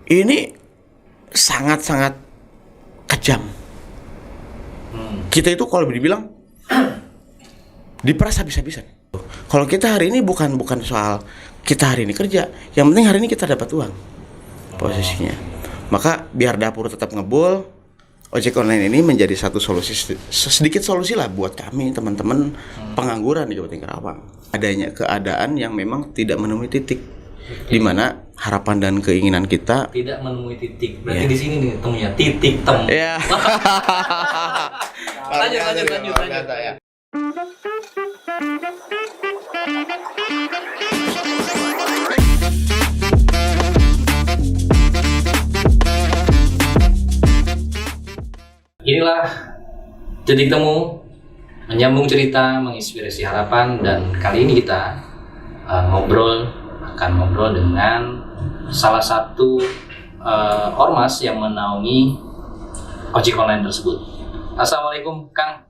ini sangat-sangat kejam. Kita itu kalau dibilang diperas habis-habisan. Kalau kita hari ini bukan soal kita hari ini kerja, yang penting hari ini kita dapat uang posisinya. Maka biar dapur tetap ngebul, ojek online ini menjadi satu solusi, sedikit solusi lah buat kami teman-teman pengangguran di Kabupaten Karawang. Adanya keadaan yang memang tidak menemui titik, di mana harapan dan keinginan kita tidak menemui titik. Berarti di sini nih temunya titik temu. Ya. lanjut. Ya. Inilah titik temu, menyambung cerita, menginspirasi harapan, dan kali ini kita akan ngobrol dengan salah satu ormas yang menaungi ojek online tersebut. Assalamualaikum Kang.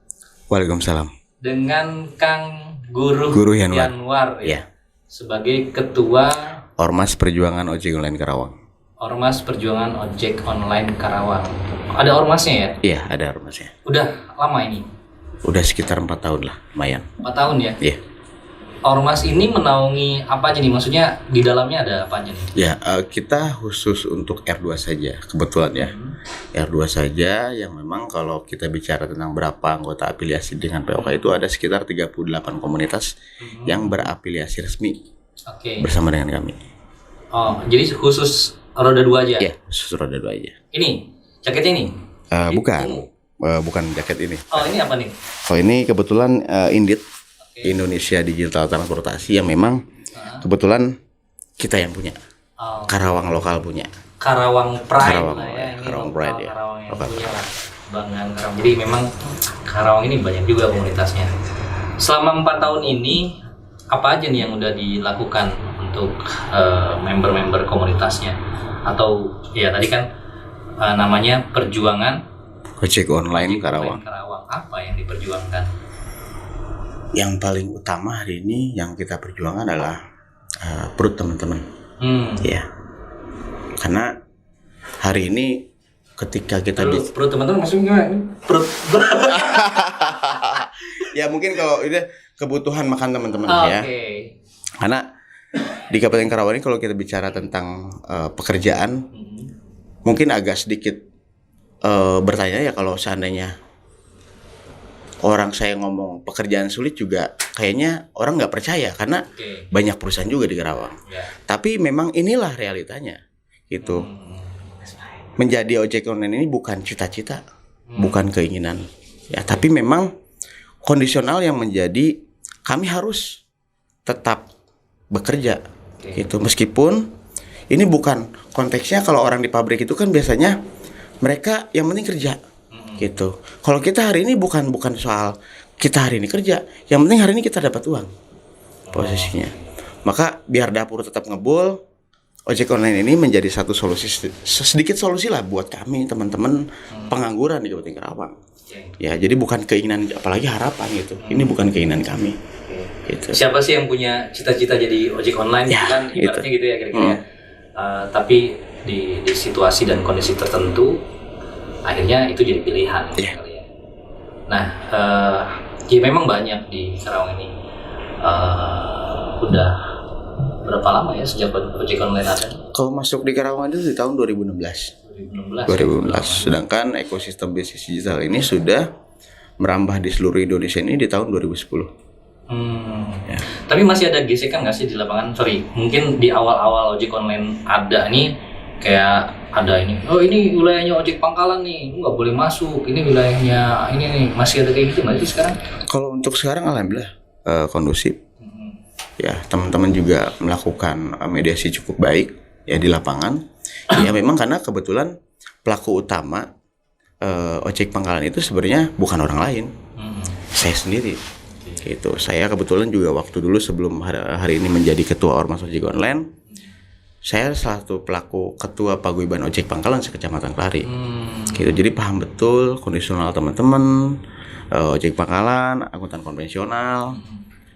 Waalaikumsalam. Dengan Kang Guru Yanwar ya. Sebagai Ketua Ormas Perjuangan Ojek Online Karawang. Ormas Perjuangan Ojek Online Karawang. Ada ormasnya ya? Iya, ada ormasnya. Udah lama ini? Udah sekitar 4 tahun lah, lumayan. 4 tahun ya? Iya. Ormas ini menaungi apa aja nih? Maksudnya di dalamnya ada apa aja nih? Ya, kita khusus untuk R2 saja, kebetulan ya. R2 saja yang memang kalau kita bicara tentang berapa anggota afiliasi dengan POK itu ada sekitar 38 komunitas yang berafiliasi resmi bersama dengan kami. Oh, jadi khusus roda 2 aja? Iya, khusus roda 2 aja. Ini, jaketnya ini? Bukan jaket ini. Oh, ini apa nih? Oh, ini kebetulan Indit, Indonesia Digital Transportasi, yang memang kebetulan kita yang punya. Karawang lokal punya. Karawang Pride Karawang, lah ya. Ini Karawang Pride ya. Karawang yang punya lah. Banggaan Karawang. Jadi memang Karawang ini banyak juga komunitasnya. Selama 4 tahun ini apa aja nih yang udah dilakukan untuk member-member komunitasnya? Atau ya tadi kan namanya Perjuangan Ojek Online Karawang. Apa yang diperjuangkan? Yang paling utama hari ini yang kita perjuangkan adalah perut teman-teman. Ya. Karena hari ini ketika kita perut teman-teman maksudnya perut ya mungkin kalau ini kebutuhan makan teman-teman ya. Karena di Kabupaten Karawang ini kalau kita bicara tentang pekerjaan, mungkin agak sedikit bertanya ya kalau seandainya orang saya ngomong pekerjaan sulit juga kayaknya orang nggak percaya karena banyak perusahaan juga di Karawang. Tapi memang inilah realitanya gitu. Menjadi ojek online ini bukan cita-cita, bukan keinginan ya, tapi memang kondisional yang menjadi kami harus tetap bekerja gitu. Meskipun ini bukan konteksnya kalau orang di pabrik itu kan biasanya mereka yang penting kerja gitu. Kalau kita hari ini bukan soal kita hari ini kerja, yang penting hari ini kita dapat uang posisinya. Maka biar dapur tetap ngebul, ojek online ini menjadi satu solusi, sedikit solusi lah buat kami teman-teman pengangguran di Kabupaten Karawang. Ya, jadi bukan keinginan apalagi harapan gitu. Ini bukan keinginan kami. Gitu. Siapa sih yang punya cita-cita jadi ojek online ya, kan ibaratnya gitu ya kira-kira. Tapi di situasi dan kondisi tertentu akhirnya itu jadi pilihan kali ya. Nah, ya memang banyak di Karawang ini. Udah berapa lama ya sejak ojek online ada? Kalau masuk di Karawang itu di tahun 2016. 2016. Sedangkan ekosistem bisnis digital ini sudah merambah di seluruh Indonesia ini di tahun 2010. Ya. Tapi masih ada gesekan nggak sih di lapangan? Sorry, mungkin di awal-awal ojek online ada nih kayak ada ini, oh ini wilayahnya ojek pangkalan nih, nggak boleh masuk. Ini wilayahnya ini nih, masih ada kayak gitu nggak sih sekarang? Kalau untuk sekarang alhamdulillah kondusif. Ya, teman-teman juga melakukan mediasi cukup baik ya di lapangan. Ya memang karena kebetulan pelaku utama ojek pangkalan itu sebenarnya bukan orang lain, saya sendiri. Gitu. Saya kebetulan juga waktu dulu sebelum hari ini menjadi ketua Ormas Ojek Online, saya salah satu pelaku ketua paguyuban ojek pangkalan sekecamatan Kelari. Gitu. Jadi paham betul kondisional teman-teman ojek pangkalan, angkutan konvensional,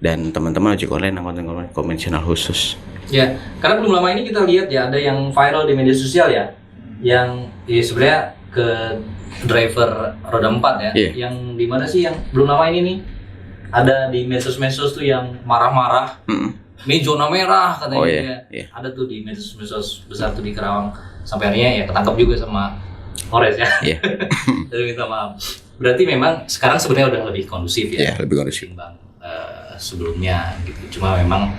dan teman-teman ojek online yang konten konvensional khusus. Ya, karena belum lama ini kita lihat ya ada yang viral di media sosial ya, yang sebenarnya ke driver roda 4 ya, yang di mana sih yang belum lama ini nih ada di medsos-medsos tuh yang marah-marah, ini zona merah katanya, ada tuh di medsos besar tuh di Karawang, sampai akhirnya ya ketangkap juga sama Polres ya. Jadi minta maaf. Berarti memang sekarang sebenarnya udah lebih kondusif ya, lebih kondusif sebelumnya gitu. Cuma memang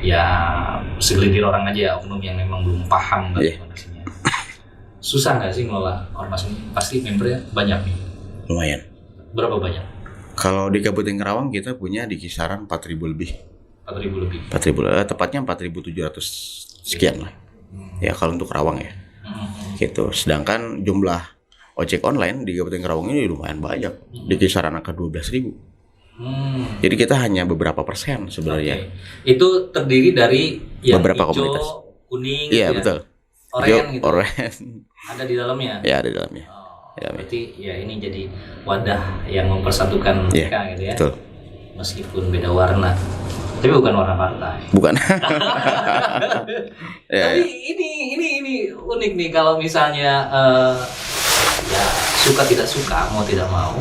ya segelintir orang aja oknum yang memang belum paham kondisinya. Susah nggak sih ngelola ormas ini? Pasti membernya banyak nih. Lumayan. Berapa banyak? Kalau di Kabupaten Karawang kita punya di kisaran 4.000 lebih. 4.000 lebih. 4.000, tepatnya 4.700 sekian lah. Ya kalau untuk Karawang ya. Gitu. Sedangkan jumlah ojek online di Kabupaten Karawang ini lumayan banyak, di kisaran angka 12.000. Jadi kita hanya beberapa persen sebenarnya. Itu terdiri dari yang beberapa hijau, komunitas. kuning, iya betul. Oranye gitu. Oranye. Ada di dalamnya. Ya ada di dalamnya. Berarti ya ini jadi wadah yang mempersatukan mereka gitu ya. Betul. Meskipun beda warna, tapi bukan warna partai. Bukan. Tapi ini unik nih kalau misalnya ya suka tidak suka, mau tidak mau,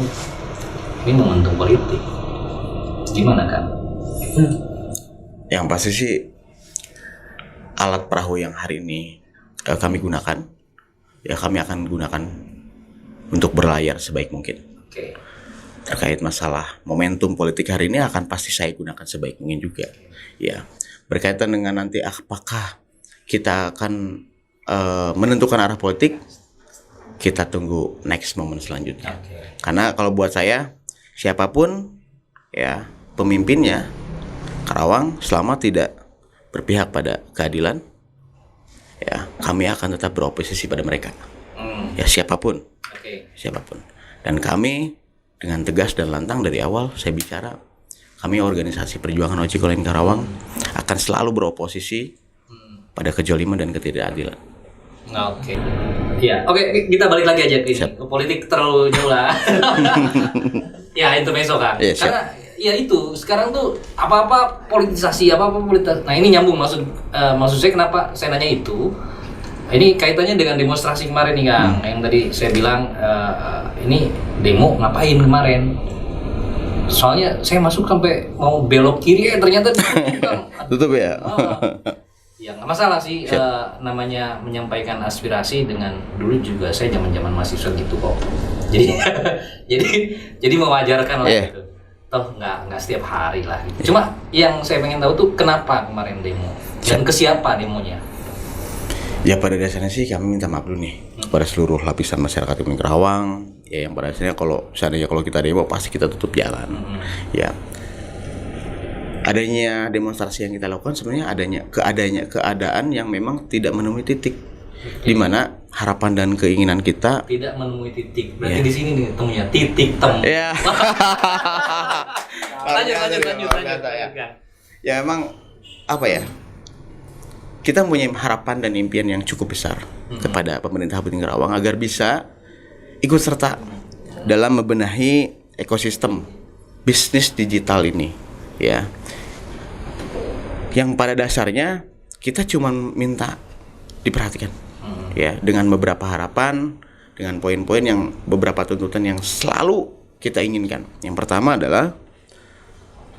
ini momentum politik. Gimana kan? Yang pasti sih alat perahu yang hari ini kami gunakan, ya kami akan gunakan untuk berlayar sebaik mungkin. Terkait masalah momentum politik hari ini akan pasti saya gunakan sebaik mungkin juga. Ya, berkaitan dengan nanti apakah kita akan menentukan arah politik, kita tunggu next moment selanjutnya. Karena kalau buat saya, siapapun ya pemimpinnya Karawang selama tidak berpihak pada keadilan, ya kami akan tetap beroposisi pada mereka. Ya siapapun, siapapun. Dan kami dengan tegas dan lantang dari awal saya bicara, kami organisasi perjuangan ojek online Karawang akan selalu beroposisi pada kezaliman dan ketidakadilan. Oke, kita balik lagi aja ke politik terlalu jauh lah. Ya intermezzo kan. Karena ya itu sekarang tuh apa-apa politisasi, apa-apa politik. Nah ini nyambung maksud saya kenapa saya nanya itu. Ini kaitannya dengan demonstrasi kemarin nih Kang, yang tadi saya bilang ini demo ngapain kemarin? Soalnya saya masuk sampai mau belok kiri ternyata tutup ya. Ya nggak masalah sih, namanya menyampaikan aspirasi dengan dulu juga saya zaman mahasiswa gitu kok. Jadi mewajarkan lah gitu. Toh nggak setiap hari lah. Gitu. Cuma yang saya pengen tahu tuh kenapa kemarin demo dan ke siapa demonya? Ya pada dasarnya sih kami minta maaf dulu nih kepada seluruh lapisan masyarakat Kabupaten Karawang. Ya yang pada dasarnya kalau kita demo pasti kita tutup jalan. Ya. Adanya demonstrasi yang kita lakukan sebenarnya keadaan yang memang tidak menemui titik, di mana harapan dan keinginan kita tidak menemui titik. Berarti di sini nih temunya titik temu. Ya. Lanjut. Ya emang apa ya? Kita punya harapan dan impian yang cukup besar kepada pemerintah Kabupaten Karawang agar bisa ikut serta dalam membenahi ekosistem bisnis digital ini, ya. Yang pada dasarnya kita cuma minta diperhatikan, ya, dengan beberapa harapan, dengan poin-poin yang beberapa tuntutan yang selalu kita inginkan. Yang pertama adalah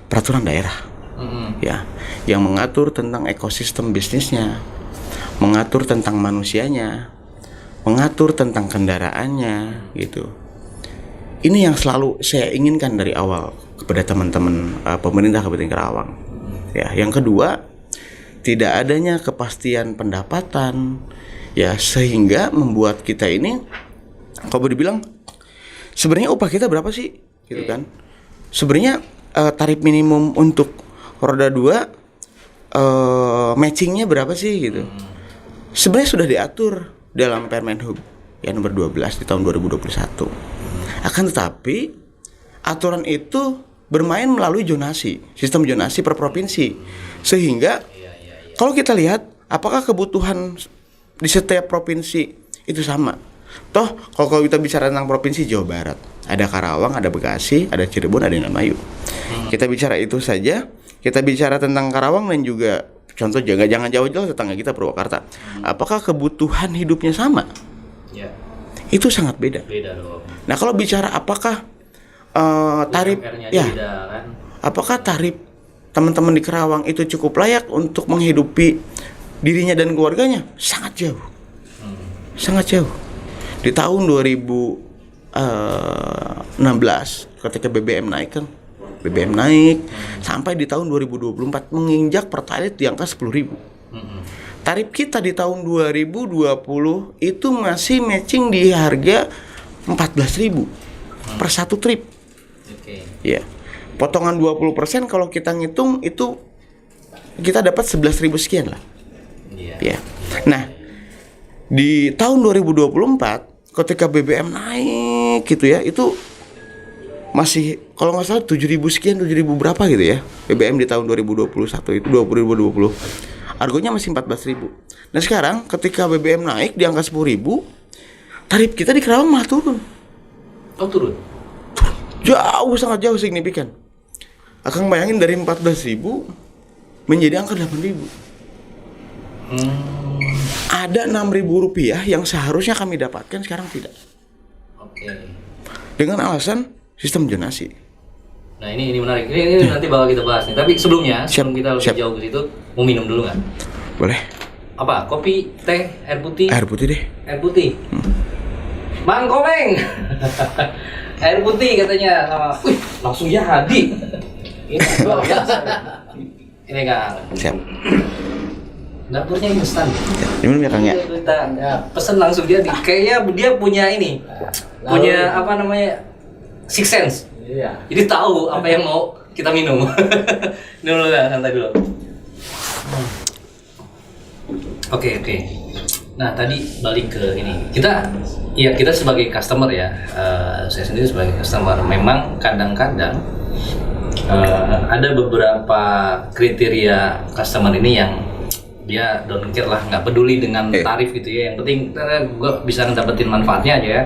peraturan daerah. Ya, yang mengatur tentang ekosistem bisnisnya, mengatur tentang manusianya, mengatur tentang kendaraannya, gitu. Ini yang selalu saya inginkan dari awal kepada teman-teman pemerintah Kabupaten Karawang. Ya, yang kedua, tidak adanya kepastian pendapatan, ya sehingga membuat kita ini, kalau boleh dibilang, sebenarnya upah kita berapa sih, gitu kan? Sebenarnya tarif minimum untuk roda 2 matchingnya berapa sih gitu. Sebenarnya sudah diatur dalam Permenhub ya nomor 12 di tahun 2021. Akan tetapi aturan itu bermain melalui zonasi, sistem zonasi per provinsi. Sehingga kalau kita lihat apakah kebutuhan di setiap provinsi itu sama. Toh kalau kita bicara tentang provinsi Jawa Barat, ada Karawang, ada Bekasi, ada Cirebon, ada Indramayu. Kita bicara itu saja, kita bicara tentang Karawang dan juga contoh jangan jauh-jauh tetangga kita Purwakarta, apakah kebutuhan hidupnya sama? Ya. Itu sangat beda. Beda dong. Nah kalau bicara apakah tarif ya, beda, kan? Apakah tarif teman-teman di Karawang itu cukup layak untuk menghidupi dirinya dan keluarganya? Sangat jauh, sangat jauh. Di tahun 2016 ketika BBM naik kan, sampai di tahun 2024 menginjak pertalite di angka 10.000. Tarif kita di tahun 2020 itu masih matching di harga 14.000 per satu trip. Ya. Potongan 20% kalau kita ngitung itu kita dapat 11.000 sekian lah. Ya. Nah, di tahun 2024 ketika BBM naik gitu ya, itu masih kalau nggak salah 7.000 sekian, 7.000 berapa gitu ya. BBM di tahun 2021 itu 2020. Argonya masih 14.000. Nah sekarang ketika BBM naik di angka 10.000, tarif kita di Karawang malah turun. Oh turun? Jauh, sangat jauh, signifikan. Akang bayangin dari 14.000 menjadi angka 8.000. Ada 6.000 rupiah yang seharusnya kami dapatkan, sekarang tidak. Oke. Dengan alasan sistem zonasi. Nah ini menarik. Ini nanti bakal kita bahas nih. Tapi sebelum kita lebih jauh ke situ, mau minum dulu nggak? Boleh. Apa? Kopi, teh, air putih? Air putih deh. Air putih. Mang Komeng. Air putih katanya sama. Wih, langsung jadi. Ini luar biasa. Ini Kang. Siap. Dapurnya instan. Diminum ya Kang ya. Kita pesen langsung jadi. Kayaknya dia punya ini. Punya apa namanya? Six sense. Iya. Jadi tahu apa yang mau kita minum. Dulu lah, santai dulu. Oke. Nah tadi balik ke ini. Kita sebagai customer ya. Saya sendiri sebagai customer memang kadang-kadang ada beberapa kriteria customer ini yang dia don't care lah, nggak peduli dengan tarif gitu ya. Yang penting gue bisa ngedapetin manfaatnya aja ya.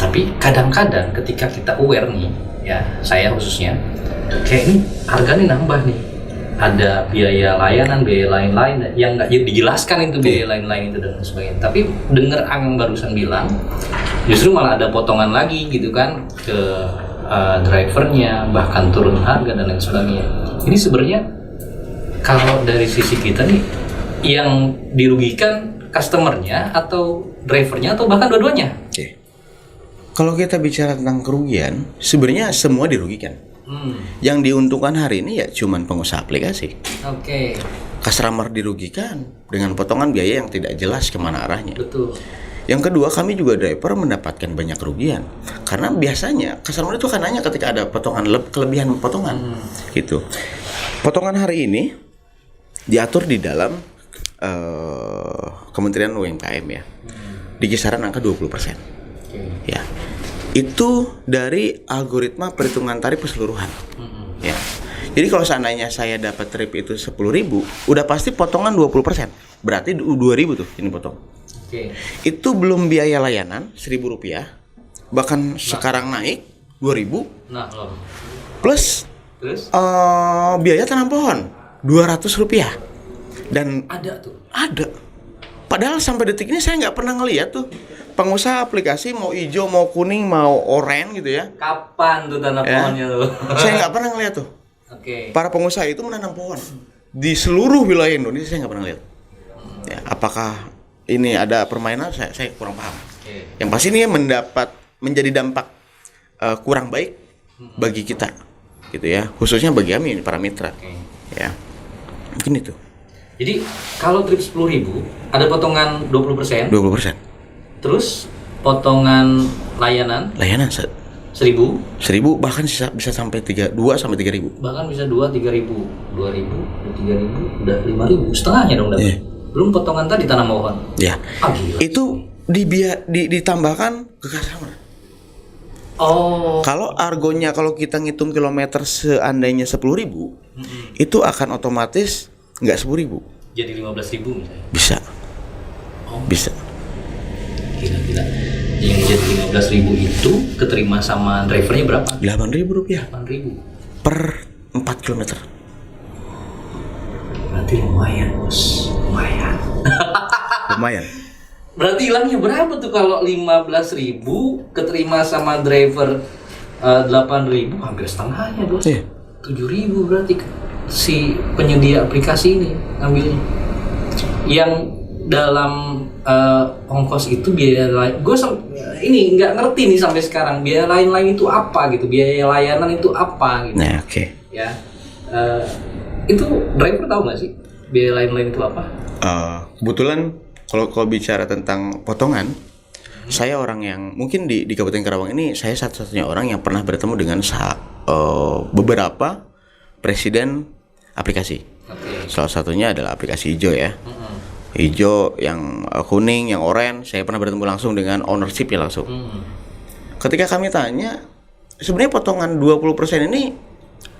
Tapi kadang-kadang ketika kita aware nih, ya saya khususnya, kayak ini harga nih nambah nih, ada biaya layanan, biaya lain-lain yang nggak dijelaskan itu biaya lain-lain itu dan sebagainya. Tapi denger Ang barusan bilang, justru malah ada potongan lagi gitu kan ke drivernya, bahkan turun harga dan lain sebagainya. Ini sebenarnya kalau dari sisi kita nih, yang dirugikan customernya atau drivernya atau bahkan dua-duanya? Kalau kita bicara tentang kerugian, sebenarnya semua dirugikan. Yang diuntungkan hari ini ya cuman pengusaha aplikasi. Customer dirugikan dengan potongan biaya yang tidak jelas kemana arahnya. Betul. Yang kedua, kami juga driver mendapatkan banyak kerugian. Karena biasanya customer itu kan hanya ketika ada potongan kelebihan potongan. Gitu. Potongan hari ini diatur di dalam Kementerian UMKM ya. Di kisaran angka 20%. Ya, itu dari algoritma perhitungan tarif keseluruhan. Ya, jadi kalau seandainya saya dapat tarif itu 10.000, udah pasti potongan 20%. Berarti 2.000 tuh ini potong. Itu belum biaya layanan 1.000 rupiah, bahkan sekarang naik 2.000. Plus biaya tanam pohon 200 rupiah. Dan ada. Padahal sampai detik ini saya nggak pernah ngeliat tuh pengusaha aplikasi mau hijau, mau kuning, mau oranye gitu ya. Kapan tuh tanam pohonnya tuh? Saya nggak pernah ngeliat tuh. Para pengusaha itu menanam pohon di seluruh wilayah Indonesia, saya nggak pernah lihat. Ya, apakah ini ada permainan? Saya kurang paham. Yang pasti ini menjadi dampak kurang baik bagi kita, gitu ya. Khususnya bagi kami para mitra. Ya, mungkin itu. Jadi kalau trip 10.000 ada potongan 20%. 20%. Terus potongan layanan 1.000 bahkan bisa sampai 2 sampai 3.000. Bahkan bisa 2-3.000. 2.000, 3.000 udah 5.000 setengahnya dong dapat. Belum potongan tadi tanam pohon. Ya. Itu ditambahkan ke customer. Kalau argonya kalau kita ngitung kilometer seandainya 10.000, itu akan otomatis nggak 10.000. Jadi 15.000 misalnya. Bisa. Bisa. Gila. Yang jadi 15.000 itu keterima sama drivernya berapa? 8.000 rupiah. 8.000 per 4 km. Berarti lumayan bos, lumayan. Lumayan. Berarti hilangnya berapa tuh kalau 15.000 keterima sama driver 8.000, hampir setengahnya bos. 7.000 berarti si penyedia aplikasi ini ambilnya. Yang dalam ongkos itu biaya lain, gue ini nggak ngerti nih sampai sekarang biaya lain-lain itu apa gitu, biaya layanan itu apa gitu. Nah, oke. Ya, itu driver tahu nggak sih biaya lain-lain itu apa? Kebetulan kalau bicara tentang potongan, saya orang yang mungkin di Kabupaten Karawang ini saya satu-satunya orang yang pernah bertemu dengan beberapa presiden aplikasi. Okay. Salah satunya adalah aplikasi hijau ya. Hijau, yang kuning, yang oranye, saya pernah bertemu langsung dengan ownership ya langsung. Ketika kami tanya, sebenarnya potongan 20% ini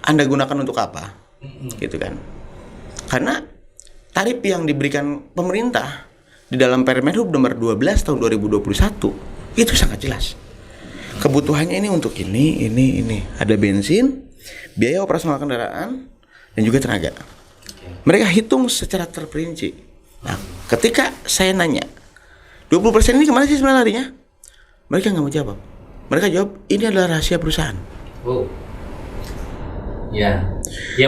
Anda gunakan untuk apa? Gitu kan. Karena tarif yang diberikan pemerintah di dalam Permen Hub nomor 12 tahun 2021 itu sangat jelas. Kebutuhannya ini untuk ini. Ada bensin, biaya operasional kendaraan, dan juga tenaga. Mereka hitung secara terperinci. Nah, ketika saya nanya 20% ini kemana sih sebenarnya? Mereka nggak mau jawab. Mereka jawab ini adalah rahasia perusahaan. Oh, ya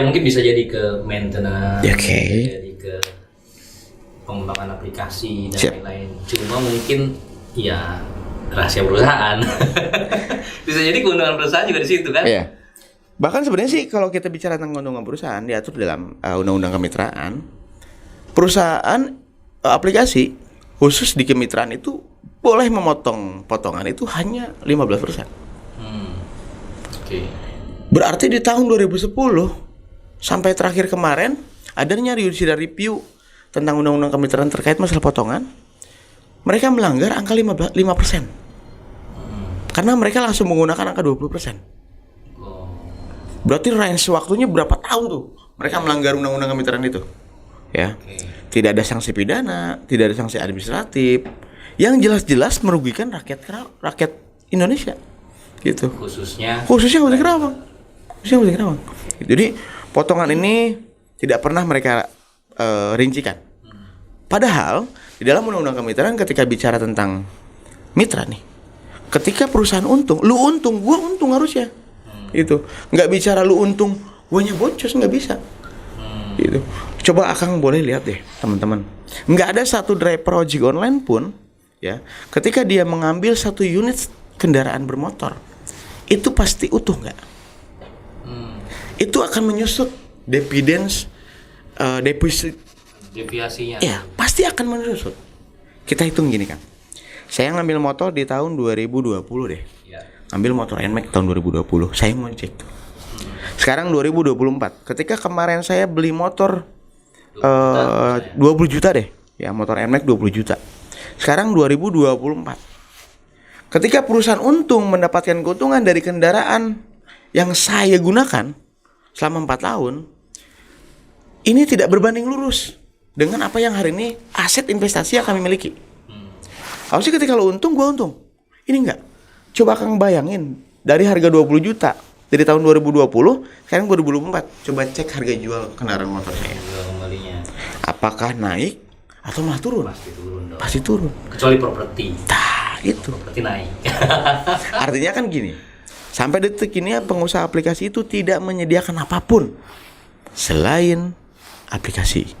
mungkin bisa jadi ke maintenance, jadi ke pengembangan aplikasi dan lain-lain. Cuma mungkin ya rahasia perusahaan. Bisa jadi keuntungan perusahaan juga di situ kan? Iya. Bahkan sebenarnya sih kalau kita bicara tentang keuntungan perusahaan diatur dalam undang-undang kemitraan. Perusahaan aplikasi khusus di kemitraan itu boleh memotong potongan itu hanya 15%. Okay. Berarti di tahun 2010 sampai terakhir kemarin adanya judicial review tentang undang-undang kemitraan terkait masalah potongan, mereka melanggar angka 5%. Karena mereka langsung menggunakan angka 20%. Berarti range waktunya berapa tahun tuh mereka melanggar undang-undang kemitraan itu? Ya, tidak ada sanksi pidana, tidak ada sanksi administratif, yang jelas-jelas merugikan rakyat Indonesia, gitu. Khususnya Kabupaten Karawang. Jadi potongan ini tidak pernah mereka rincikan. Padahal di dalam undang-undang kemitraan ketika bicara tentang mitra nih, ketika perusahaan untung, lu untung, gua untung harusnya, itu. Nggak bicara lu untung, guanya boncos, nggak bisa. Gitu. Coba Akang boleh lihat deh teman-teman, nggak ada satu driver ojek online pun ya ketika dia mengambil satu unit kendaraan bermotor itu pasti utuh nggak? Itu akan menyusut deviasinya ya pasti akan menyusut. Kita hitung gini kan, saya ngambil motor di tahun 2020 deh ya. Ngambil motor NMAX tahun 2020 saya mau cek tuh. Sekarang 2024 ketika kemarin saya beli motor 20 juta deh ya, motor NMAX 20 juta. Sekarang 2024 ketika perusahaan untung mendapatkan keuntungan dari kendaraan yang saya gunakan selama 4 tahun, ini tidak berbanding lurus dengan apa yang hari ini aset investasi yang kami miliki. Harusnya ketika lo untung, gua untung. Ini enggak. Coba Kang bayangin dari harga 20 juta dari tahun 2020 sekarang 2024, coba cek harga jual kendaraan motor saya. Apakah naik atau malah turun? Pasti turun dong. Pasti turun. Kecuali properti. Itu. Properti naik. Artinya kan gini. Sampai detik ini pengusaha aplikasi itu tidak menyediakan apapun selain aplikasi.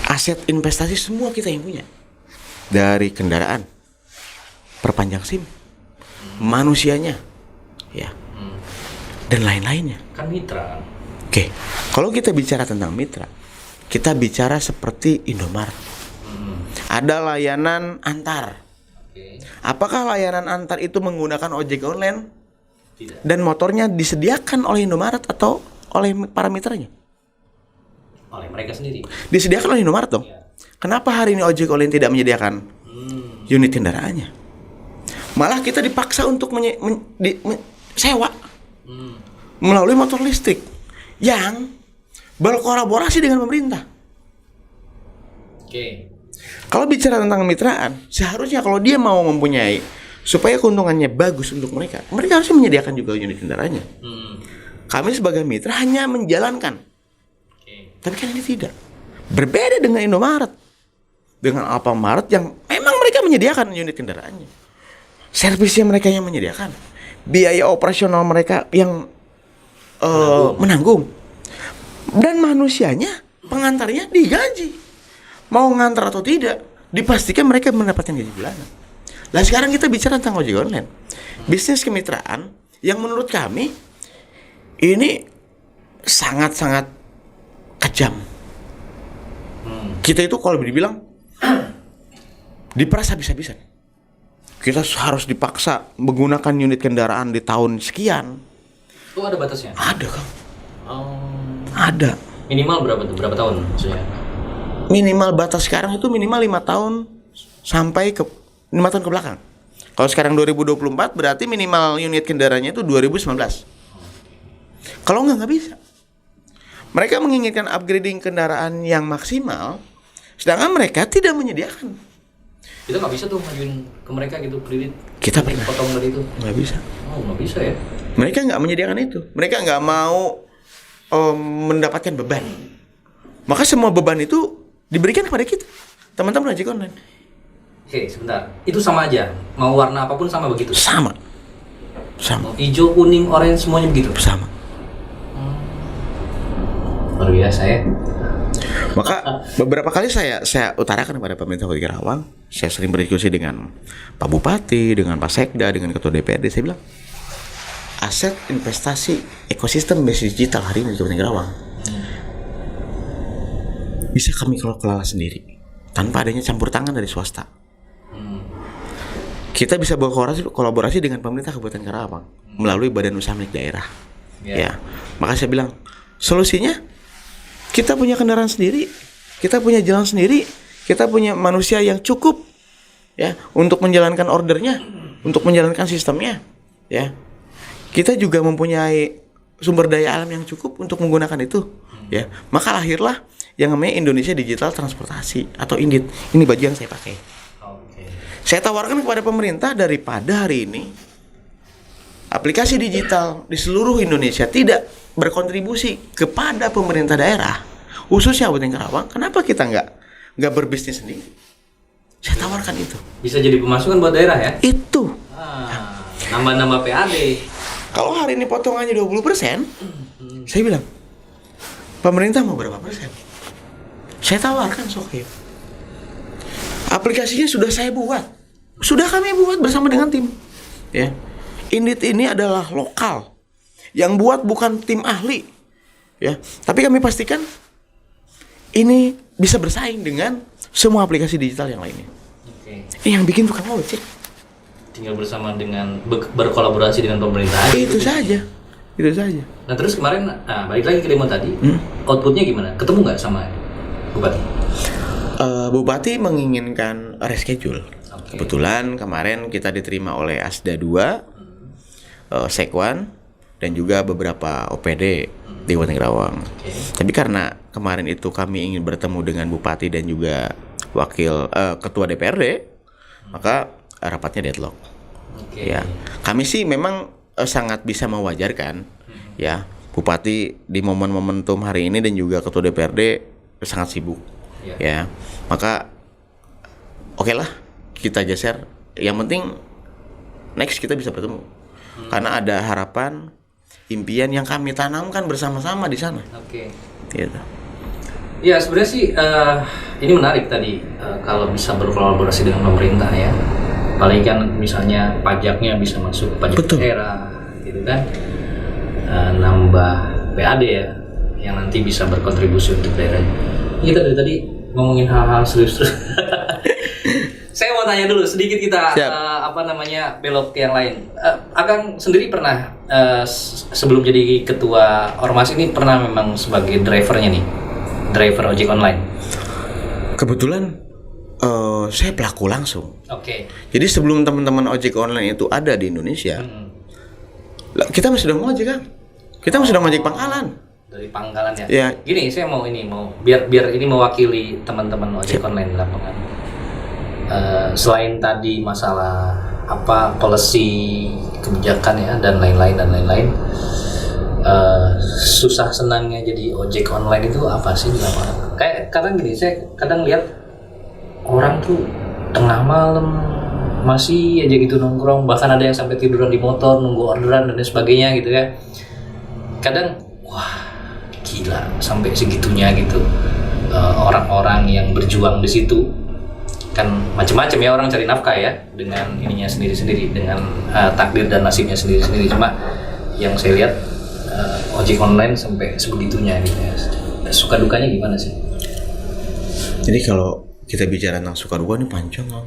Aset investasi semua kita yang punya. Dari kendaraan, perpanjang SIM, manusianya, ya, dan lain-lainnya. Kan mitra. Oke, kalau kita bicara tentang mitra, kita bicara seperti Indomaret. Ada layanan antar. Apakah layanan antar itu menggunakan ojek online? Tidak. Dan motornya disediakan oleh Indomaret atau oleh para mitranya? Oleh mereka sendiri. Disediakan oleh Indomaret dong. Ya. Kenapa hari ini ojek online tidak menyediakan unit kendaraannya? Malah kita dipaksa untuk sewa melalui motor listrik yang berkolaborasi dengan pemerintah. Oke. Kalau bicara tentang kemitraan, seharusnya kalau dia mau mempunyai supaya keuntungannya bagus untuk mereka harusnya menyediakan juga unit kendaraannya. Kami sebagai mitra hanya menjalankan. Tapi kan ini tidak. Berbeda dengan Indomaret, dengan Alfamart yang memang mereka menyediakan unit kendaraannya, servisnya mereka yang menyediakan, biaya operasional mereka yang menanggung, dan manusianya, pengantarnya digaji, mau ngantar atau tidak, dipastikan mereka mendapatkan gaji bulanan. Nah sekarang kita bicara tentang ojek online, bisnis kemitraan yang menurut kami ini sangat-sangat kejam. Kita itu kalau dibilang diperas habis-habisan. Kita harus dipaksa menggunakan unit kendaraan di tahun sekian. Oh ada batasnya? Ada Kang. Ada. Minimal berapa tuh? Berapa tahun maksudnya? Minimal batas sekarang itu minimal 5 tahun sampai ke 5 tahun ke belakang. Kalau sekarang 2024 berarti minimal unit kendaraannya itu 2019. Kalau nggak bisa. Mereka menginginkan upgrading kendaraan yang maksimal, sedangkan mereka tidak menyediakan. Kita nggak bisa tuh ngajuin ke mereka gitu kredit. Kita pernah. Potong dari itu. Nggak bisa. Oh nggak bisa ya? Mereka nggak menyediakan itu. Mereka nggak mau mendapatkan beban. Maka semua beban itu diberikan kepada kita, teman-teman ojek online. Oke, sebentar. Itu sama aja. Mau warna apapun sama begitu. Sama. Mau hijau, kuning, orange semuanya begitu. Sama. Luar biasa ya. Maka beberapa kali saya utarakan kepada pemerintah Kota Karawang, saya sering berdiskusi dengan Pak Bupati, dengan Pak Sekda, dengan Ketua DPRD, saya bilang aset investasi ekosistem bisnis digital hari ini di Kabupaten Karawang bisa kami kelola sendiri tanpa adanya campur tangan dari swasta. Kita bisa berkolaborasi dengan pemerintah Kabupaten Karawang melalui badan usaha milik daerah. Ya, maka saya bilang solusinya kita punya kendaraan sendiri, kita punya jalan sendiri, kita punya manusia yang cukup ya untuk menjalankan ordernya, untuk menjalankan sistemnya, ya. Kita juga mempunyai sumber daya alam yang cukup untuk menggunakan itu, ya. Maka lahirlah yang namanya Indonesia Digital Transportasi atau INDIT. Ini baju yang saya pakai. Saya tawarkan kepada pemerintah daripada hari ini aplikasi digital di seluruh Indonesia tidak berkontribusi kepada pemerintah daerah, khususnya Kabupaten Karawang. Kenapa kita nggak berbisnis sendiri? Saya tawarkan itu. Bisa jadi pemasukan buat daerah ya? Itu. Nambah-nambah PAD. Kalau hari ini potongannya 20%, saya bilang, pemerintah mau berapa persen? Saya tawarkan Sokip. Aplikasinya sudah saya buat. Sudah kami buat bersama dengan tim. Ya. INDIT ini adalah lokal. Yang buat bukan tim ahli. Ya. Tapi kami pastikan ini bisa bersaing dengan semua aplikasi digital yang lainnya. Ini yang bikin tukang ojek. Tinggal bersama dengan berkolaborasi dengan pemerintah. Itu saja. Nah terus kemarin, balik lagi ke demo tadi, outputnya gimana? Ketemu nggak sama Bupati? Bupati menginginkan reschedule. Kebetulan kemarin kita diterima oleh Asda 2, Sekwan, dan juga beberapa OPD di Kabupaten Karawang. Tapi karena kemarin itu kami ingin bertemu dengan Bupati dan juga wakil Ketua DPRD, maka rapatnya deadlock. Ya, kami sih memang sangat bisa mewajarkan, ya Bupati di momen momentum hari ini dan juga Ketua DPRD sangat sibuk, ya. Maka oke lah kita geser. Yang penting next kita bisa bertemu, karena ada harapan, impian yang kami tanamkan bersama-sama di sana. Gitu. Ya sebenarnya sih ini menarik tadi kalau bisa berkolaborasi dengan pemerintah ya. Apalagi kan misalnya pajaknya bisa masuk pajak daerah gitu kan, nambah PAD ya yang nanti bisa berkontribusi untuk daerah. Kita dari tadi ngomongin hal-hal serius. Saya mau tanya dulu sedikit kita belok ke yang lain. Akang sendiri pernah sebelum jadi ketua ormas ini pernah memang sebagai drivernya nih, driver ojek online. Kebetulan saya pelaku langsung. Jadi sebelum teman-teman ojek online itu ada di Indonesia, kita masih sedang ngojek kan? Kita masih sedang ngojek pangkalan. Dari pangkalan ya. Gini, saya mau biar ini mewakili teman-teman ojek online di lapangan. Selain tadi masalah policy kebijakan ya dan lain-lain, susah senangnya jadi ojek online itu apa sih di lapangan? Kayak kadang gini, saya kadang lihat orang tuh tengah malam masih aja gitu nongkrong, bahkan ada yang sampai tiduran di motor nunggu orderan dan lain sebagainya gitu ya. Kadang wah gila sampai segitunya gitu. Orang-orang yang berjuang di situ kan macam-macam ya, orang cari nafkah ya dengan ininya sendiri-sendiri, dengan takdir dan nasibnya sendiri-sendiri. Cuma yang saya lihat ojek online sampai sebegitunya gitu ya. Suka dukanya gimana sih? Jadi kalau kita bicara tentang suka duka ini panjang loh.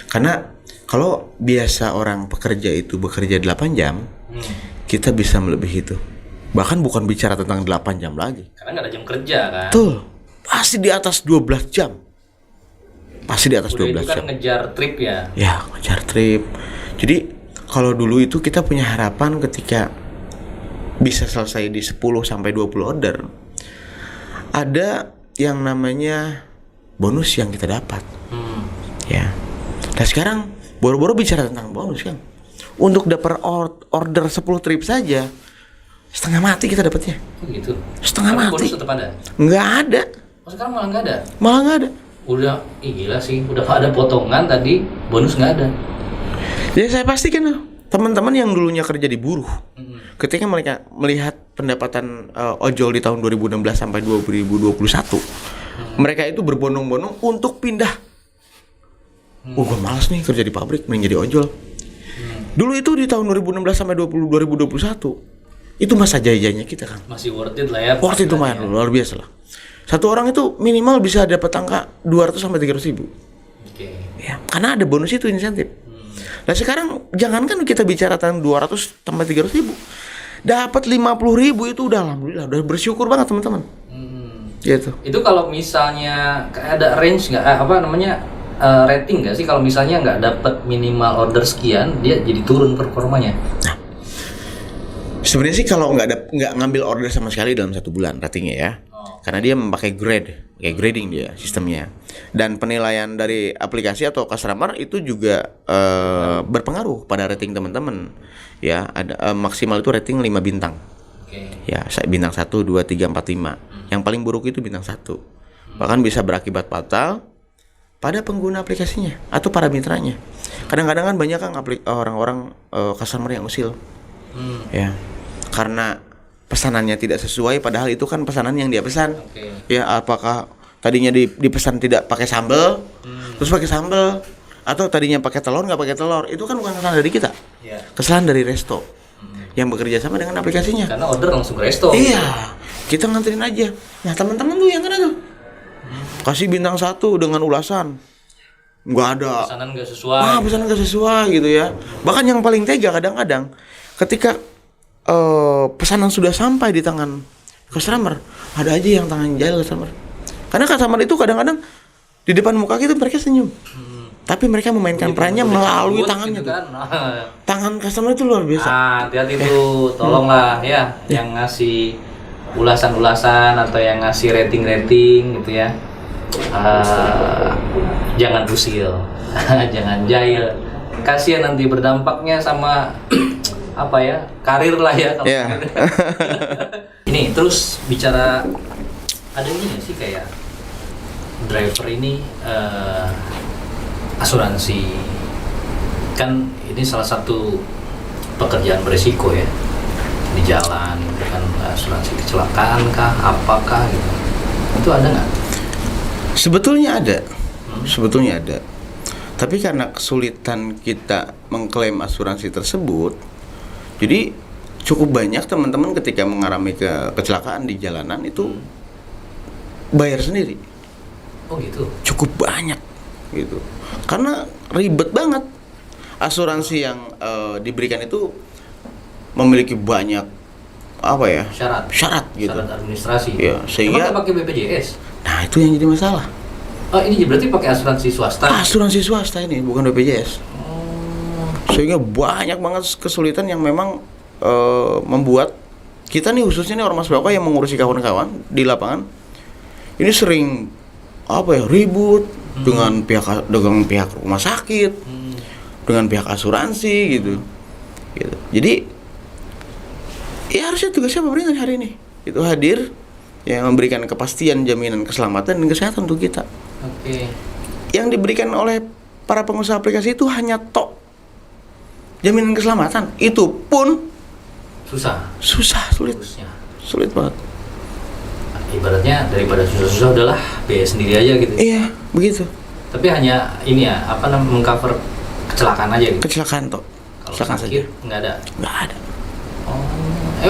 Karena kalau biasa orang pekerja itu bekerja 8 jam, kita bisa melebihi itu. Bahkan bukan bicara tentang 8 jam lagi. Karena nggak ada jam kerja kan. Tuh, pasti di atas 12 jam. Pasti di atas Udah 12 itu kan jam. ngejar trip ya. Ya, ngejar trip. Jadi kalau dulu itu kita punya harapan ketika bisa selesai di 10 sampai 20 order. Ada yang namanya bonus yang kita dapat. Ya. Nah sekarang boro-boro bicara tentang bonus kan. Untuk dapat order 10 trip saja setengah mati kita dapatnya. Oh gitu. Setengah tapi mati. bonus tetap ada. Nggak ada. Oh sekarang malah nggak ada. Malah nggak ada. Udah, gila sih. Udah ada potongan tadi, bonus nggak ada. Jadi saya pastikan teman-teman yang dulunya kerja di buruh, ketika mereka melihat pendapatan ojol di tahun 2016 sampai 2021, mereka itu berbondong-bondong untuk pindah. Gue malas nih kerja di pabrik, mending jadi ojol. Dulu itu di tahun 2016 sampai 2021, itu masa jaya-jayanya kita kan. Masih worth it lah ya. Worth it lumayan, luar biasa lah. Satu orang itu minimal bisa dapat angka 200 sampai 300 ribu. Oke. Ya, karena ada bonus itu, insentif. Nah sekarang jangankan kita bicara tentang 200 sampai 300 ribu, dapat 50 ribu itu udah alhamdulillah, udah bersyukur banget teman-teman. Gitu. Itu kalau misalnya ada range nggak, rating nggak sih kalau misalnya nggak dapat minimal order sekian, dia jadi turun performanya? Nah, sebenarnya sih kalau nggak ngambil order sama sekali dalam 1 bulan ratingnya ya, karena dia memakai kayak grading dia sistemnya, dan penilaian dari aplikasi atau customer itu juga berpengaruh pada rating teman-teman ya. Ada maksimal itu rating 5 bintang. Ya, bintang 1, 2, 3, 4, 5. Yang paling buruk itu bintang 1. Bahkan bisa berakibat fatal pada pengguna aplikasinya atau para mitranya. Kadang-kadang kan banyak kan orang-orang customer yang usil. Ya. Karena pesanannya tidak sesuai, padahal itu kan pesanan yang dia pesan. Ya, apakah tadinya dipesan tidak pakai sambal, terus pakai sambal, atau tadinya pakai telur nggak pakai telur, itu kan bukan kesalahan dari kita. Kesalahan dari resto yang bekerja sama dengan aplikasinya. Karena order langsung ke resto. Iya, kita nganterin aja. Nah teman-teman tuh yang kena tuh kasih bintang 1 dengan ulasan nggak ada. Pesanan nggak sesuai. Pesanan nggak sesuai gitu ya. Bahkan yang paling tega kadang-kadang ketika pesanan sudah sampai di tangan customer, ada aja yang tangan jahil customer. Karena customer itu kadang-kadang di depan muka kita mereka senyum. Tapi mereka memainkan perannya melalui tangannya gitu kan. Tangan customer itu luar biasa. Hati-hati tuh, tolonglah ya yang ngasih ulasan-ulasan atau yang ngasih rating-rating gitu ya. Jangan usil, jangan jahil. Kasihan nanti berdampaknya sama apa ya, karir lah ya kalau Ini terus bicara, ada ini nggak sih kayak driver ini asuransi, kan ini salah satu pekerjaan beresiko ya di jalan, kan asuransi kecelakaan kah, apakah gitu, itu ada nggak? Sebetulnya ada, tapi karena kesulitan kita mengklaim asuransi tersebut, jadi cukup banyak teman-teman ketika mengalami kecelakaan di jalanan itu bayar sendiri. Oh gitu? Cukup banyak gitu. Karena ribet banget. Asuransi yang diberikan itu memiliki banyak syarat gitu. Syarat administrasi. Ya, sehingga pakai BPJS. Nah, itu yang jadi masalah. Oh, ini berarti pakai asuransi swasta. Asuransi swasta ini, bukan BPJS. Sehingga banyak banget kesulitan yang memang membuat kita nih, khususnya nih ormas Bapak yang mengurusi kawan-kawan di lapangan, ini sering ribut dengan pihak rumah sakit, dengan pihak asuransi gitu. Jadi Ya harusnya tugasnya pemerintah hari ini itu hadir yang memberikan kepastian jaminan keselamatan dan kesehatan untuk kita. Oke. Yang diberikan oleh para pengusaha aplikasi itu hanya jaminan keselamatan. Itu pun sulit Harusnya. sulit banget. Ibaratnya daripada susah-susah udahlah biaya sendiri aja gitu. Iya begitu. Tapi hanya ini ya, apa namanya, mengcover kecelakaan aja gitu. Kecelakaan toh. Kalau Kecelakaan sakit saja. nggak ada. Nggak ada.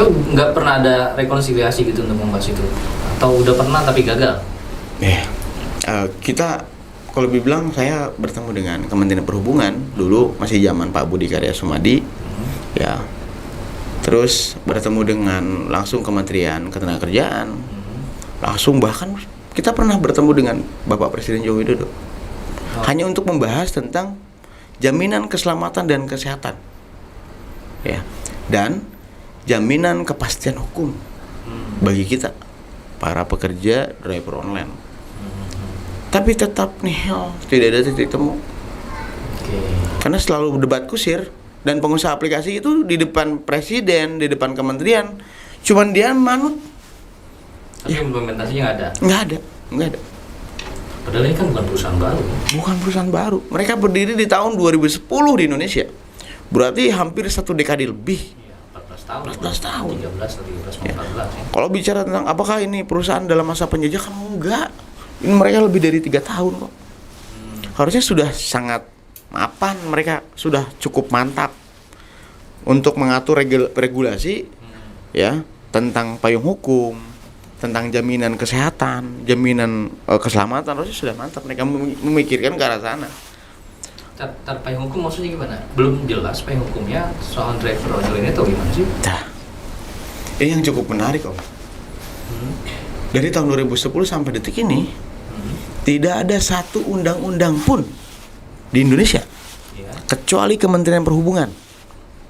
Nggak pernah ada rekonsiliasi gitu untuk membahas itu, atau udah pernah tapi gagal? Kita kalau dibilang saya bertemu dengan Kementerian Perhubungan dulu masih zaman Pak Budi Karya Sumadi, ya. Terus bertemu dengan langsung Kementerian Ketenagakerjaan, langsung bahkan kita pernah bertemu dengan Bapak Presiden Joko Widodo, hanya untuk membahas tentang jaminan keselamatan dan kesehatan, ya, dan jaminan kepastian hukum bagi kita para pekerja driver online. Tapi tetap nihil, tidak ada titik temu. Karena selalu debat kusir dan pengusaha aplikasi itu di depan presiden, di depan kementerian, cuman dia manut. Tapi implementasinya Nggak ada. Padahal ini kan bukan perusahaan baru. Bukan perusahaan baru. Mereka berdiri di tahun 2010 di Indonesia. Berarti hampir 1 dekade lebih. 14 tahun. 13, 14 Ya. ya. Kalau bicara tentang apakah ini perusahaan dalam masa penjajakan, enggak. Ini mereka lebih dari 3 tahun kok. Harusnya sudah sangat mapan, mereka sudah cukup mantap untuk mengatur regulasi ya tentang payung hukum, tentang jaminan kesehatan, jaminan keselamatan. Harusnya sudah mantap, mereka memikirkan ke arah sana. Payung hukum maksudnya gimana? Belum jelas payung hukumnya soal driver ojol ini atau gimana sih? Nah, ini yang cukup menarik Om. Dari tahun 2010 sampai detik ini tidak ada satu undang-undang pun di Indonesia kecuali Kementerian Perhubungan,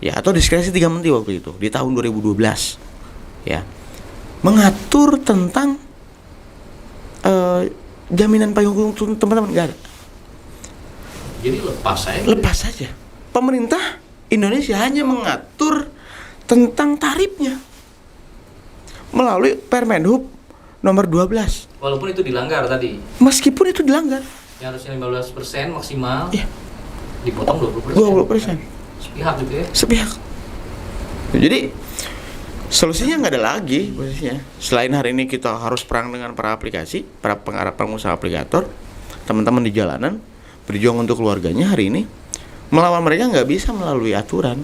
ya, atau diskresi 3 menteri waktu itu di tahun 2012, ya, mengatur tentang jaminan payung hukum teman-teman. Nggak ada. Jadi Lepas saja. Pemerintah Indonesia hanya mengatur tentang tarifnya melalui Permenhub nomor 12. Walaupun itu dilanggar tadi. Meskipun itu dilanggar. Yang harusnya 15% maksimal. Ya. Dipotong 20%. 20%. Sepihak gitu ya. Sepihak. Jadi solusinya nggak ada lagi posisinya. Selain hari ini kita harus perang dengan para aplikasi, para pengusaha aplikator, teman-teman di jalanan berjuang untuk keluarganya hari ini. Melawan mereka nggak bisa melalui aturan,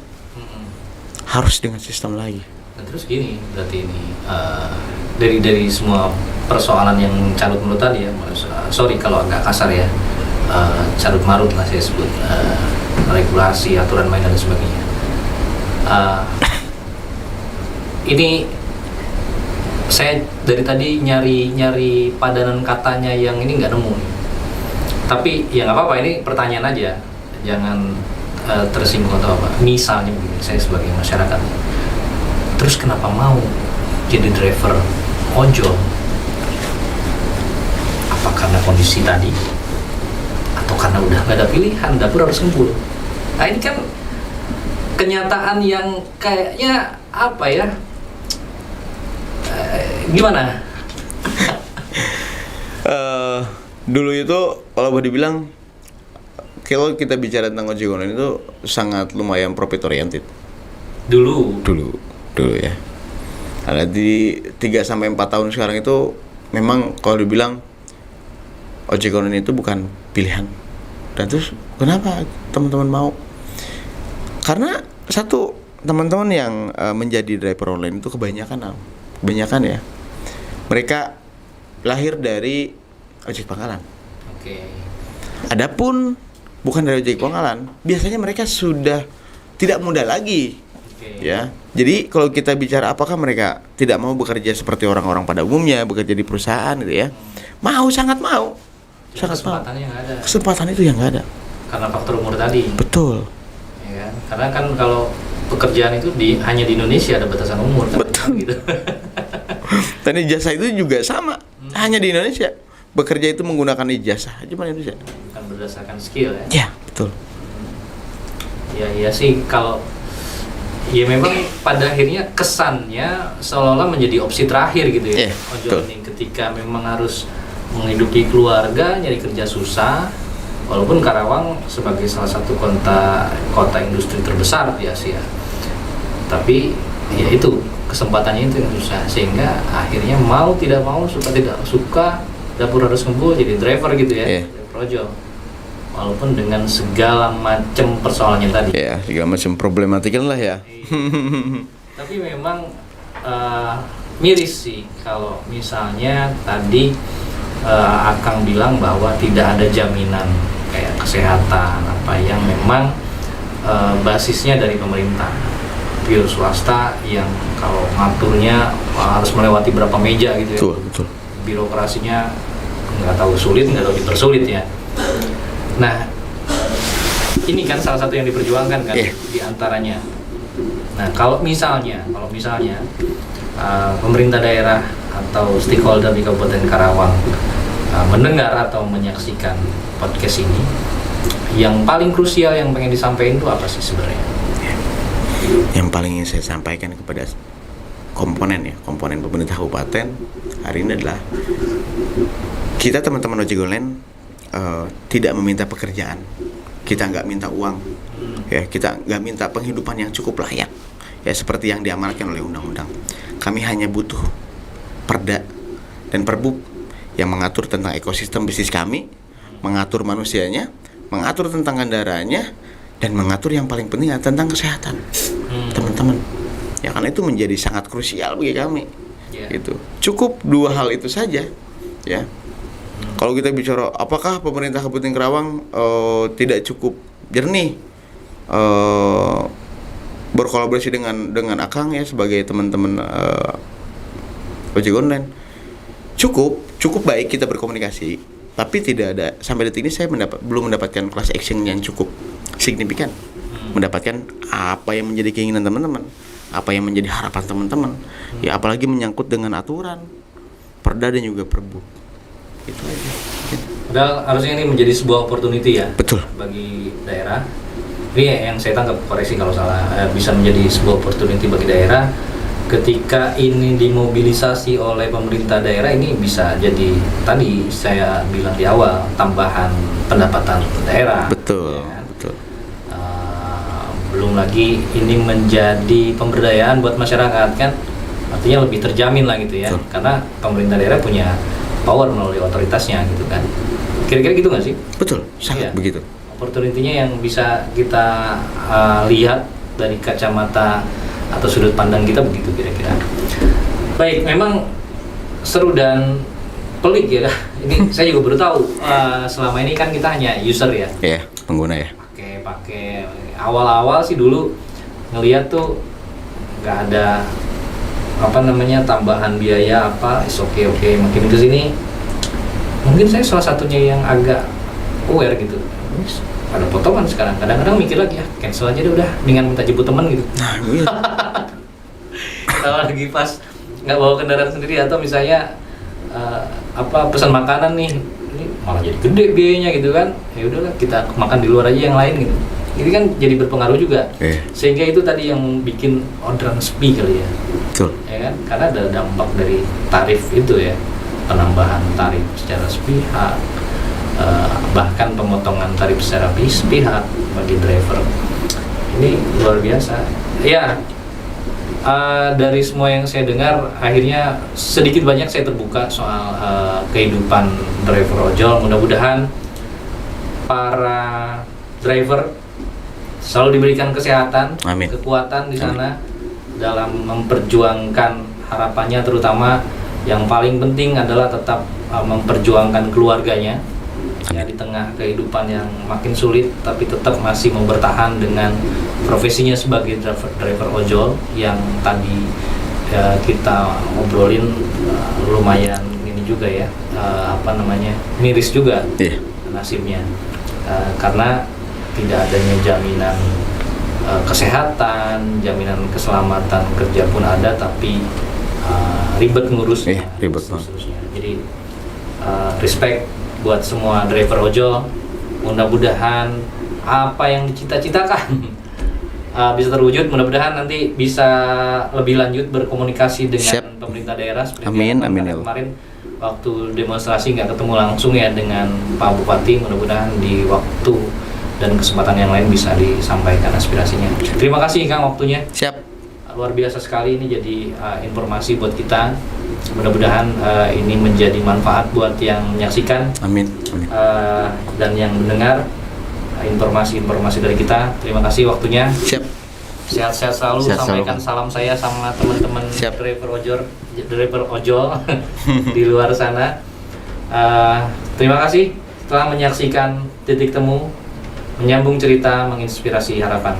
harus dengan sistem lagi. Nah, terus gini, berarti ini dari semua persoalan yang carut marut tadi ya, sorry kalau agak kasar ya, carut marut lah saya sebut, regulasi, aturan main dan sebagainya. Ini saya dari tadi nyari padanan katanya yang ini nggak nemu nih. Tapi ya nggak apa-apa, ini pertanyaan aja, jangan tersinggung atau apa. Misalnya begini, saya sebagai masyarakat, terus kenapa mau jadi driver ojol? Apa karena kondisi tadi? Atau karena udah nggak ada pilihan, dapur harus ngembul? Nah ini kan kenyataan yang kayaknya apa ya? Gimana? Dulu itu kalau boleh dibilang, kalau kita bicara tentang ojek online itu sangat lumayan profit oriented. Dulu ya. Ada di 3-4 tahun sekarang itu memang kalau dibilang ojek online itu bukan pilihan. Dan terus kenapa teman-teman mau? Karena satu, teman-teman yang menjadi driver online itu kebanyakan ya, mereka lahir dari ojek pangkalan. Oke. Adapun bukan dari ojek pangkalan, biasanya mereka sudah tidak muda lagi. Ya. Jadi kalau kita bicara apakah mereka tidak mau bekerja seperti orang-orang pada umumnya, bekerja di perusahaan gitu ya. Mau, sangat mau. Sangat mau. Kesempatan itu yang nggak ada. Karena faktor umur tadi. Betul. Ya, karena kan kalau pekerjaan itu hanya di Indonesia ada batasan umur kan. Betul. Gitu. Dan ijazah itu juga sama, hanya di Indonesia. Bekerja itu menggunakan ijazah, cuma Indonesia. Bukan berdasarkan skill ya. Ya, betul. Ya sih, kalau ya memang pada akhirnya kesannya seolah-olah menjadi opsi terakhir gitu ya. Ojol ini ketika memang harus menghidupi keluarga, nyari kerja susah. Walaupun Karawang sebagai salah satu kota industri terbesar di Asia, tapi ya itu kesempatannya itu yang susah, sehingga akhirnya mau tidak mau, suka tidak suka, dapur harus ngebul jadi driver gitu ya, driver ojol. Walaupun dengan segala macam persoalannya tadi. Ya, segala macam problematika lah ya. Tapi memang miris sih kalau misalnya tadi Akang bilang bahwa tidak ada jaminan kayak kesehatan apa yang memang basisnya dari pemerintah. Pure swasta yang kalau ngaturnya harus melewati berapa meja gitu ya. Betul. Birokrasinya nggak tahu sulit, nggak tahu dipersulit ya. Nah, ini kan salah satu yang diperjuangkan kan di antaranya. Nah, kalau misalnya pemerintah daerah atau stakeholder di Kabupaten Karawang mendengar atau menyaksikan podcast ini, yang paling krusial yang pengen disampaikan itu apa sih sebenarnya? Yang paling ingin saya sampaikan kepada komponen pemerintah kabupaten hari ini adalah kita teman-teman ojek online tidak meminta pekerjaan, kita nggak minta uang, ya kita nggak minta penghidupan yang cukup layak, ya seperti yang diamanatkan oleh undang-undang. Kami hanya butuh perda dan perbuk yang mengatur tentang ekosistem bisnis kami, mengatur manusianya, mengatur tentang kendaraannya, dan mengatur yang paling penting tentang kesehatan, teman-teman. Ya karena itu menjadi sangat krusial bagi kami. Gitu. Cukup dua hal itu saja, ya. Kalau kita bicara apakah pemerintah Kabupaten Karawang tidak cukup jernih berkolaborasi dengan Akang ya sebagai teman-teman ojek online, cukup baik kita berkomunikasi, tapi tidak ada sampai detik ini saya belum mendapatkan class action yang cukup signifikan, mendapatkan apa yang menjadi keinginan teman-teman, apa yang menjadi harapan teman-teman, ya apalagi menyangkut dengan aturan, perda dan juga perbu. Itu aja. Padahal harusnya ini menjadi sebuah opportunity ya. Betul. Bagi daerah. Ini yang saya tangkap, koreksi kalau salah, bisa menjadi sebuah opportunity bagi daerah ketika ini dimobilisasi oleh pemerintah daerah. Ini bisa jadi tadi saya bilang di awal, tambahan pendapatan daerah. Betul. Ya. Betul. Belum lagi ini menjadi pemberdayaan buat masyarakat kan, artinya lebih terjamin lah gitu ya. Betul. Karena pemerintah daerah punya power melalui otoritasnya gitu kan. Kira-kira gitu nggak sih? Betul, sangat begitu. Opportunity-nya yang bisa kita lihat dari kacamata atau sudut pandang kita begitu kira-kira. Baik, memang seru dan pelik ya. Ini saya juga baru tahu. Selama ini kan kita hanya user ya. Iya, pengguna ya. Pakai awal-awal sih dulu ngelihat tuh nggak ada tambahan biaya apa, oke makin ke sini mungkin saya salah satunya yang agak aware gitu. Ada potongan sekarang, kadang-kadang mikir lagi ya cancel aja deh udah, dengan minta jemput teman gitu. Kalau lagi pas nggak bawa kendaraan sendiri atau misalnya pesan makanan nih, ini malah jadi gede biayanya gitu kan, ya udahlah kita makan di luar aja yang lain gitu. Ini kan jadi berpengaruh juga, sehingga itu tadi yang bikin orderan sepi kali ya. Betul. Ya kan, karena ada dampak dari tarif itu ya, penambahan tarif secara sepihak, bahkan pemotongan tarif secara sepihak bagi driver. Ini luar biasa. Ya, dari semua yang saya dengar, akhirnya sedikit banyak saya terbuka soal kehidupan driver ojol. Mudah-mudahan para driver selalu diberikan kesehatan, amin, kekuatan di sana dalam memperjuangkan harapannya, terutama yang paling penting adalah tetap memperjuangkan keluarganya. Ya, di tengah kehidupan yang makin sulit, tapi tetap masih mau bertahan dengan profesinya sebagai driver ojol yang tadi kita obrolin lumayan ini juga ya, miris juga nasibnya, karena tidak adanya jaminan kesehatan, jaminan keselamatan kerja pun ada, tapi ribet ngurusnya. Ribet. Jadi respect buat semua driver ojol. Mudah-mudahan apa yang dicita-citakan bisa terwujud. Mudah-mudahan nanti bisa lebih lanjut berkomunikasi dengan pemerintah daerah seperti amin ya kemarin waktu demonstrasi nggak ketemu langsung ya dengan Pak Bupati. Mudah-mudahan di waktu dan kesempatan yang lain bisa disampaikan aspirasinya. Terima kasih Kang waktunya. Siap. Luar biasa sekali ini jadi informasi buat kita. Mudah-mudahan ini menjadi manfaat buat yang menyaksikan. Amin. Dan yang mendengar informasi-informasi dari kita. Terima kasih waktunya. Siap. Sehat-sehat selalu. Sampaikan salam saya sama teman-teman driver ojol di luar sana. Terima kasih telah menyaksikan Titik Temu, menyambung cerita, menginspirasi harapan.